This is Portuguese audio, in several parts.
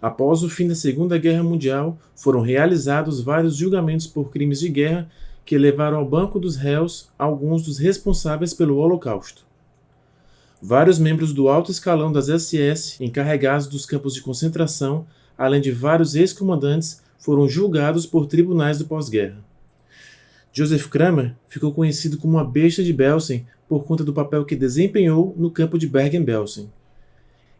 Após o fim da Segunda Guerra Mundial, foram realizados vários julgamentos por crimes de guerra que levaram ao banco dos réus alguns dos responsáveis pelo Holocausto. Vários membros do alto escalão das SS, encarregados dos campos de concentração, além de vários ex-comandantes, foram julgados por tribunais do pós-guerra. Joseph Kramer ficou conhecido como a Besta de Belsen por conta do papel que desempenhou no campo de Bergen-Belsen.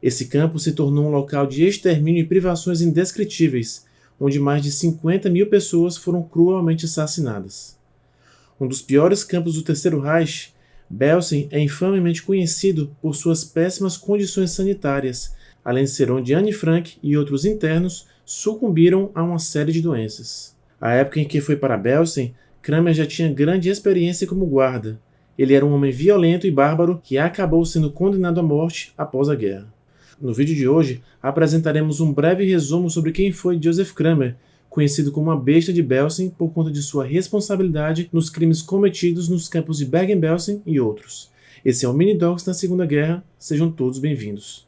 Esse campo se tornou um local de extermínio e privações indescritíveis, onde mais de 50 mil pessoas foram cruelmente assassinadas. Um dos piores campos do Terceiro Reich, Belsen é infamemente conhecido por suas péssimas condições sanitárias, além de ser onde Anne Frank e outros internos sucumbiram a uma série de doenças. A época em que foi para Belsen, Kramer já tinha grande experiência como guarda. Ele era um homem violento e bárbaro que acabou sendo condenado à morte após a guerra. No vídeo de hoje, apresentaremos um breve resumo sobre quem foi Joseph Kramer, conhecido como a Besta de Belsen por conta de sua responsabilidade nos crimes cometidos nos campos de Bergen-Belsen e outros. Esse é o Mini Docs na Segunda Guerra, sejam todos bem-vindos.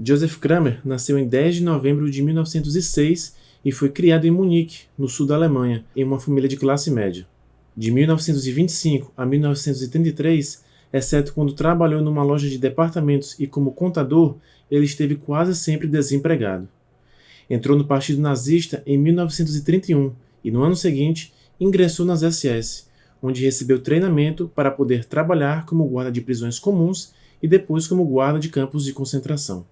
Joseph Kramer nasceu em 10 de novembro de 1906 e foi criado em Munique, no sul da Alemanha, em uma família de classe média. De 1925 a 1933, exceto quando trabalhou numa loja de departamentos e como contador, ele esteve quase sempre desempregado. Entrou no Partido Nazista em 1931 e, no ano seguinte, ingressou nas SS, onde recebeu treinamento para poder trabalhar como guarda de prisões comuns e depois como guarda de campos de concentração.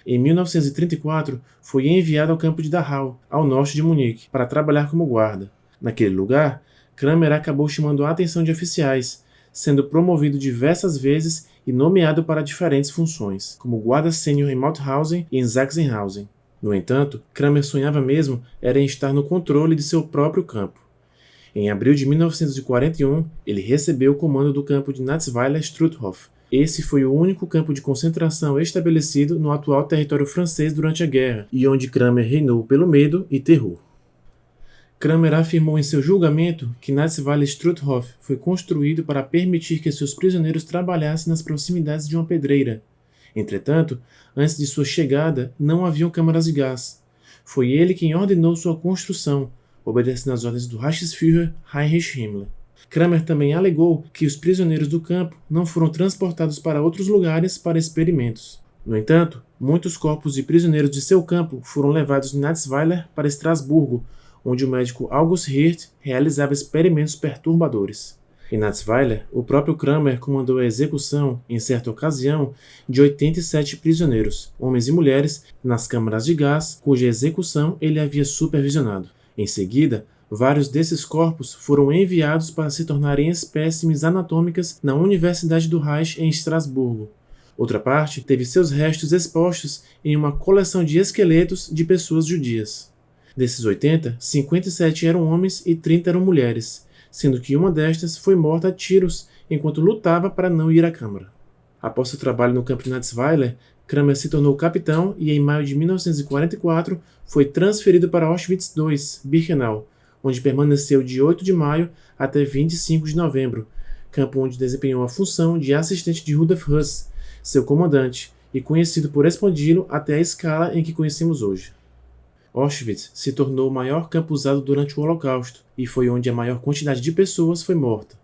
Em 1934, foi enviado ao campo de Dachau, ao norte de Munique, para trabalhar como guarda. Naquele lugar, Kramer acabou chamando a atenção de oficiais, sendo promovido diversas vezes e nomeado para diferentes funções, como guarda sênior em Mauthausen e em Sachsenhausen. No entanto, Kramer sonhava mesmo era em estar no controle de seu próprio campo. Em abril de 1941, ele recebeu o comando do campo de Natzweiler-Struthof. Esse foi o único campo de concentração estabelecido no atual território francês durante a guerra, e onde Kramer reinou pelo medo e terror. Kramer afirmou em seu julgamento que Natzweiler-Struthof foi construído para permitir que seus prisioneiros trabalhassem nas proximidades de uma pedreira. Entretanto, antes de sua chegada, não haviam câmaras de gás. Foi ele quem ordenou sua construção, obedecendo às ordens do Reichsführer Heinrich Himmler. Kramer também alegou que os prisioneiros do campo não foram transportados para outros lugares para experimentos. No entanto, muitos corpos de prisioneiros de seu campo foram levados de Natzweiler para Estrasburgo, onde o médico August Hirt realizava experimentos perturbadores. Em Natzweiler, o próprio Kramer comandou a execução, em certa ocasião, de 87 prisioneiros, homens e mulheres, nas câmaras de gás, cuja execução ele havia supervisionado. Em seguida, vários desses corpos foram enviados para se tornarem espécimes anatômicas na Universidade do Reich em Estrasburgo. Outra parte teve seus restos expostos em uma coleção de esqueletos de pessoas judias. Desses 80, 57 eram homens e 30 eram mulheres, sendo que uma destas foi morta a tiros enquanto lutava para não ir à câmara. Após seu trabalho no campo de Natzweiler, Kramer se tornou capitão e em maio de 1944 foi transferido para Auschwitz II, Birkenau, onde permaneceu de 8 de maio até 25 de novembro, campo onde desempenhou a função de assistente de Rudolf Höss, seu comandante, e conhecido por expandi-lo até a escala em que conhecemos hoje. Auschwitz se tornou o maior campo usado durante o Holocausto e foi onde a maior quantidade de pessoas foi morta.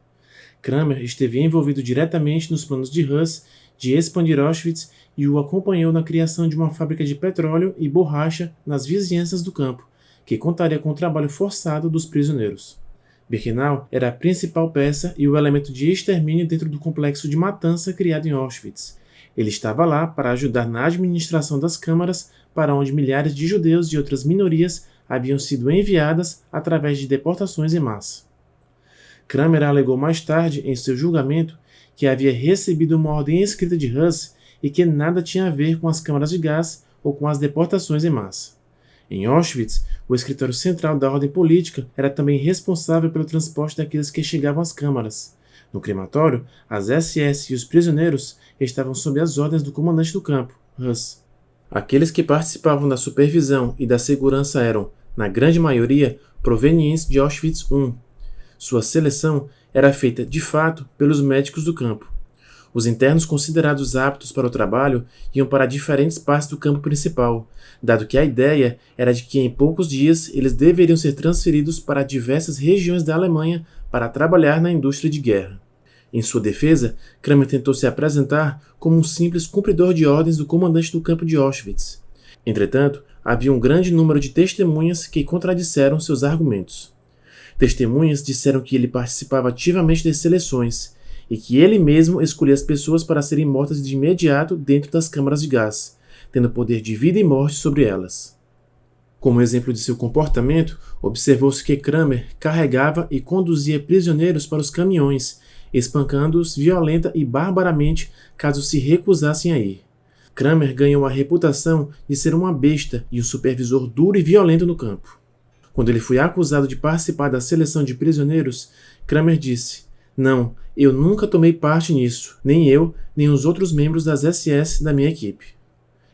Kramer esteve envolvido diretamente nos planos de Höss de expandir Auschwitz e o acompanhou na criação de uma fábrica de petróleo e borracha nas vizinhanças do campo, que contaria com o trabalho forçado dos prisioneiros. Birkenau era a principal peça e o elemento de extermínio dentro do complexo de matança criado em Auschwitz. Ele estava lá para ajudar na administração das câmaras para onde milhares de judeus e outras minorias haviam sido enviadas através de deportações em massa. Kramer alegou mais tarde, em seu julgamento, que havia recebido uma ordem escrita de Höss e que nada tinha a ver com as câmaras de gás ou com as deportações em massa. Em Auschwitz, o escritório central da ordem política era também responsável pelo transporte daqueles que chegavam às câmaras. No crematório, as SS e os prisioneiros estavam sob as ordens do comandante do campo, Höss. Aqueles que participavam da supervisão e da segurança eram, na grande maioria, provenientes de Auschwitz I. Sua seleção era feita, de fato, pelos médicos do campo. Os internos considerados aptos para o trabalho iam para diferentes partes do campo principal, dado que a ideia era de que em poucos dias eles deveriam ser transferidos para diversas regiões da Alemanha para trabalhar na indústria de guerra. Em sua defesa, Kramer tentou se apresentar como um simples cumpridor de ordens do comandante do campo de Auschwitz. Entretanto, havia um grande número de testemunhas que contradisseram seus argumentos. Testemunhas disseram que ele participava ativamente das seleções e que ele mesmo escolhia as pessoas para serem mortas de imediato dentro das câmaras de gás, tendo poder de vida e morte sobre elas. Como exemplo de seu comportamento, observou-se que Kramer carregava e conduzia prisioneiros para os caminhões, espancando-os violenta e barbaramente caso se recusassem a ir. Kramer ganhou a reputação de ser uma besta e um supervisor duro e violento no campo. Quando ele foi acusado de participar da seleção de prisioneiros, Kramer disse: "Não, eu nunca tomei parte nisso, nem eu, nem os outros membros das SS da minha equipe."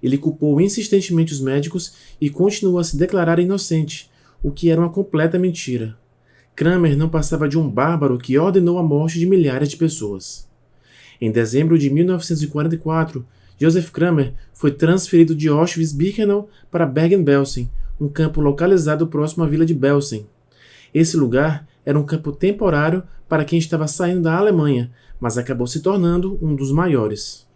Ele culpou insistentemente os médicos e continuou a se declarar inocente, o que era uma completa mentira. Kramer não passava de um bárbaro que ordenou a morte de milhares de pessoas. Em dezembro de 1944, Josef Kramer foi transferido de Auschwitz-Birkenau para Bergen-Belsen, um campo localizado próximo à vila de Belsen. Esse lugar era um campo temporário para quem estava saindo da Alemanha, mas acabou se tornando um dos maiores.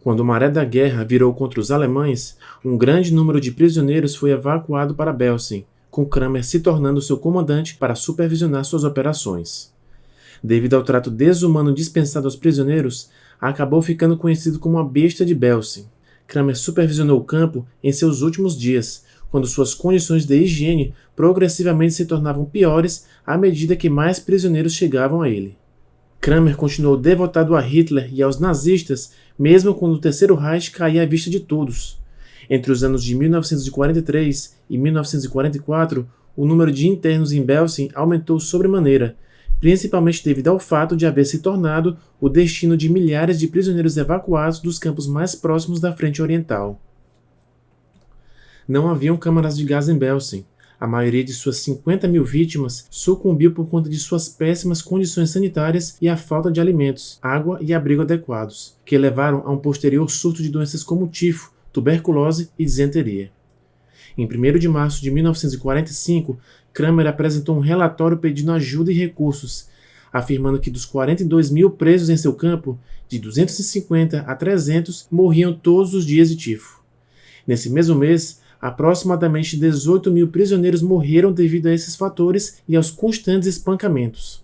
Quando a maré da guerra virou contra os alemães, um grande número de prisioneiros foi evacuado para Belsen, com Kramer se tornando seu comandante para supervisionar suas operações. Devido ao trato desumano dispensado aos prisioneiros, acabou ficando conhecido como a Besta de Belsen. Kramer supervisionou o campo em seus últimos dias, quando suas condições de higiene progressivamente se tornavam piores à medida que mais prisioneiros chegavam a ele. Kramer continuou devotado a Hitler e aos nazistas, mesmo quando o Terceiro Reich caía à vista de todos. Entre os anos de 1943 e 1944, o número de internos em Belsen aumentou sobremaneira, principalmente devido ao fato de haver se tornado o destino de milhares de prisioneiros evacuados dos campos mais próximos da frente oriental. Não haviam câmaras de gás em Belsen. A maioria de suas 50.000 vítimas sucumbiu por conta de suas péssimas condições sanitárias e a falta de alimentos, água e abrigo adequados, que levaram a um posterior surto de doenças como tifo, tuberculose e disenteria. Em 1º de março de 1945, Kramer apresentou um relatório pedindo ajuda e recursos, afirmando que dos 42.000 presos em seu campo, de 250 a 300 morriam todos os dias de tifo. Nesse mesmo mês, aproximadamente 18.000 prisioneiros morreram devido a esses fatores e aos constantes espancamentos.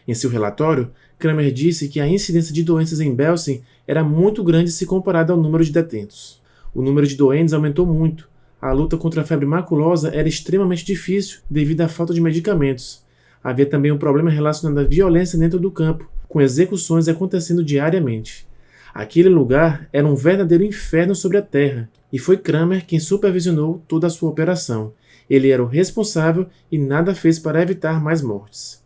Em seu relatório, Kramer disse que a incidência de doenças em Belsen era muito grande se comparada ao número de detentos. O número de doentes aumentou muito. A luta contra a febre maculosa era extremamente difícil devido à falta de medicamentos. Havia também um problema relacionado à violência dentro do campo, com execuções acontecendo diariamente. Aquele lugar era um verdadeiro inferno sobre a terra, e foi Kramer quem supervisionou toda a sua operação. Ele era o responsável e nada fez para evitar mais mortes.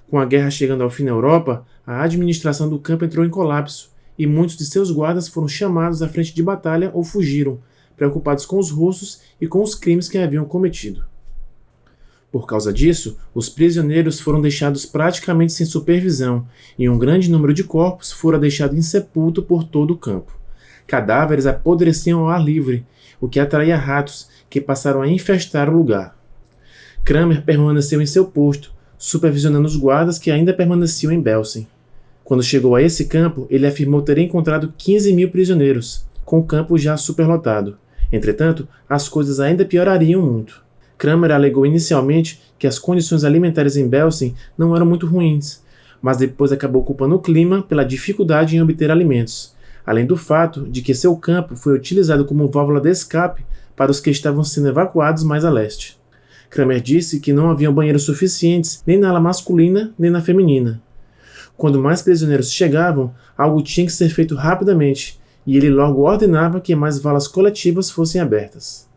Com a guerra chegando ao fim na Europa, a administração do campo entrou em colapso, e muitos de seus guardas foram chamados à frente de batalha ou fugiram, preocupados com os russos e com os crimes que haviam cometido. Por causa disso, os prisioneiros foram deixados praticamente sem supervisão e um grande número de corpos fora deixado insepulto por todo o campo. Cadáveres apodreciam ao ar livre, o que atraía ratos, que passaram a infestar o lugar. Kramer permaneceu em seu posto, supervisionando os guardas que ainda permaneciam em Belsen. Quando chegou a esse campo, ele afirmou ter encontrado 15.000 prisioneiros, com o campo já superlotado. Entretanto, as coisas ainda piorariam muito. Kramer alegou inicialmente que as condições alimentares em Belsen não eram muito ruins, mas depois acabou culpando o clima pela dificuldade em obter alimentos, além do fato de que seu campo foi utilizado como válvula de escape para os que estavam sendo evacuados mais a leste. Kramer disse que não haviam banheiros suficientes nem na ala masculina nem na feminina. Quando mais prisioneiros chegavam, algo tinha que ser feito rapidamente, e ele logo ordenava que mais valas coletivas fossem abertas.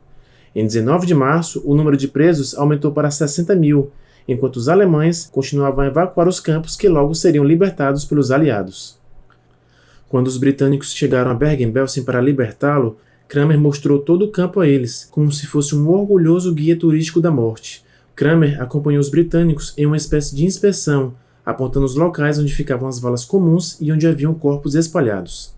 Em 19 de março, o número de presos aumentou para 60.000, enquanto os alemães continuavam a evacuar os campos que logo seriam libertados pelos aliados. Quando os britânicos chegaram a Bergen-Belsen para libertá-lo, Kramer mostrou todo o campo a eles, como se fosse um orgulhoso guia turístico da morte. Kramer acompanhou os britânicos em uma espécie de inspeção, apontando os locais onde ficavam as valas comuns e onde haviam corpos espalhados.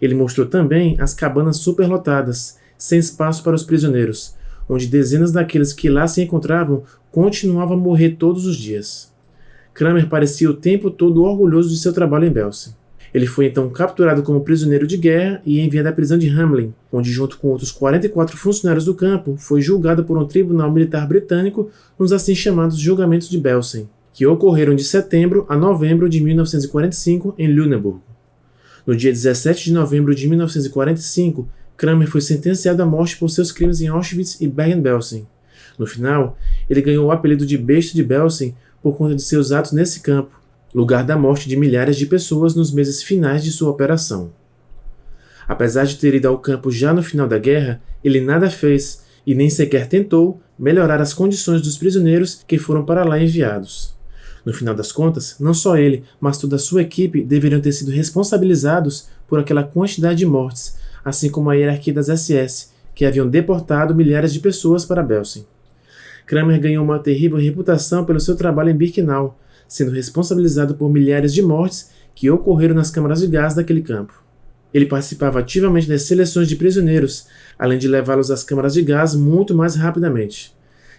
Ele mostrou também as cabanas superlotadas, sem espaço para os prisioneiros, onde dezenas daqueles que lá se encontravam continuavam a morrer todos os dias. Kramer parecia o tempo todo orgulhoso de seu trabalho em Belsen. Ele foi então capturado como prisioneiro de guerra e enviado à prisão de Hamelin, onde, junto com outros 44 funcionários do campo, foi julgado por um tribunal militar britânico nos assim chamados Julgamentos de Belsen, que ocorreram de setembro a novembro de 1945 em Lüneburg. No dia 17 de novembro de 1945, Kramer foi sentenciado à morte por seus crimes em Auschwitz e Bergen-Belsen. No final, ele ganhou o apelido de Besta de Belsen por conta de seus atos nesse campo, lugar da morte de milhares de pessoas nos meses finais de sua operação. Apesar de ter ido ao campo já no final da guerra, ele nada fez e nem sequer tentou melhorar as condições dos prisioneiros que foram para lá enviados. No final das contas, não só ele, mas toda a sua equipe deveriam ter sido responsabilizados por aquela quantidade de mortes, assim como a hierarquia das SS, que haviam deportado milhares de pessoas para Belsen. Kramer ganhou uma terrível reputação pelo seu trabalho em Birkenau, sendo responsabilizado por milhares de mortes que ocorreram nas câmaras de gás daquele campo. Ele participava ativamente das seleções de prisioneiros, além de levá-los às câmaras de gás muito mais rapidamente.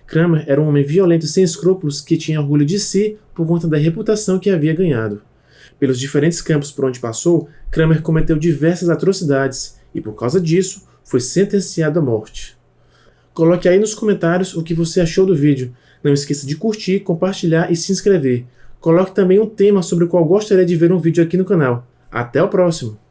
Kramer era um homem violento e sem escrúpulos que tinha orgulho de si por conta da reputação que havia ganhado. Pelos diferentes campos por onde passou, Kramer cometeu diversas atrocidades e, por causa disso, foi sentenciado à morte. Coloque aí nos comentários o que você achou do vídeo. Não esqueça de curtir, compartilhar e se inscrever. Coloque também um tema sobre o qual gostaria de ver um vídeo aqui no canal. Até o próximo!